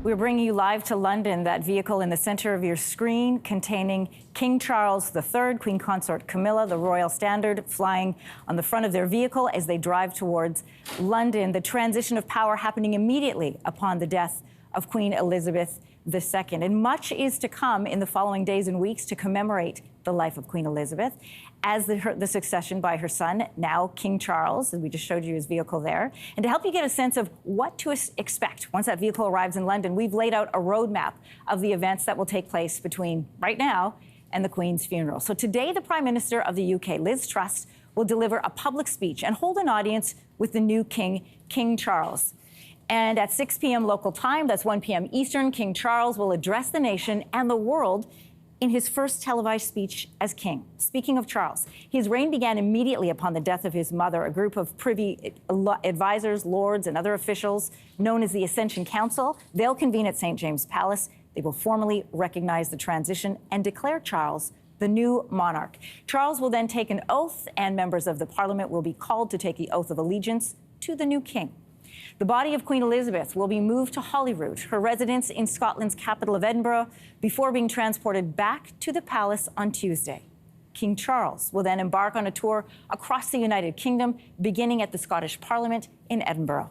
We're bringing you live to London, that vehicle in the center of your screen containing King Charles III, Queen Consort Camilla, the royal standard flying on the front of their vehicle as they drive towards London. The transition of power happening immediately upon the death of Queen Elizabeth II. And much is to come in the following days and weeks to commemorate the life of Queen Elizabeth as the succession by her son, now King Charles, and we just showed you his vehicle there. And to help you get a sense of what to expect once that vehicle arrives in London, we've laid out a roadmap of the events that will take place between right now and the Queen's funeral. So today, the Prime Minister of the UK, Liz Truss, will deliver a public speech and hold an audience with the new King, King Charles. And at 6 p.m. local time, that's 1 p.m. Eastern, King Charles will address the nation and the world in his first televised speech as king. Speaking of Charles, his reign began immediately upon the death of his mother. A group of privy advisors, lords, and other officials known as the Ascension Council, they'll convene at St. James Palace. They will formally recognize the transition and declare Charles the new monarch. Charles will then take an oath, and members of the Parliament will be called to take the oath of allegiance to the new king. The body of Queen Elizabeth will be moved to Holyrood, her residence in Scotland's capital of Edinburgh, before being transported back to the palace on Tuesday. King Charles will then embark on a tour across the United Kingdom, beginning at the Scottish Parliament in Edinburgh.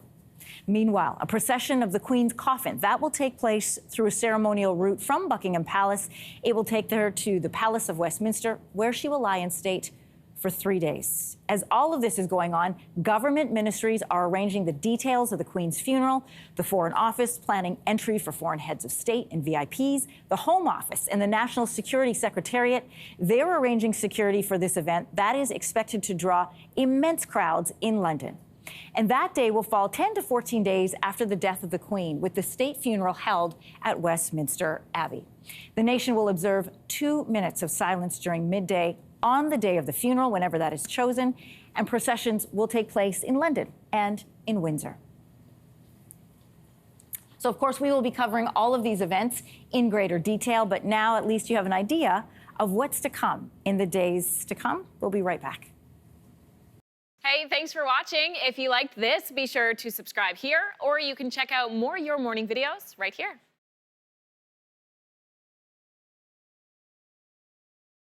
Meanwhile, a procession of the Queen's coffin that will take place through a ceremonial route from Buckingham Palace. It will take her to the Palace of Westminster, where she will lie in state for 3 days. As all of this is going on, government ministries are arranging the details of the Queen's funeral, the Foreign Office planning entry for foreign heads of state and VIPs, the Home Office and the National Security Secretariat. They're arranging security for this event that is expected to draw immense crowds in London. And that day will fall 10 to 14 days after the death of the Queen, with the state funeral held at Westminster Abbey. The nation will observe 2 minutes of silence during midday on the day of the funeral, whenever that is chosen, and processions will take place in London and in Windsor. So, of course, we will be covering all of these events in greater detail, but now at least you have an idea of what's to come in the days to come. We'll be right back. Hey, thanks for watching. If you liked this, be sure to subscribe here, or you can check out more Your Morning videos right here.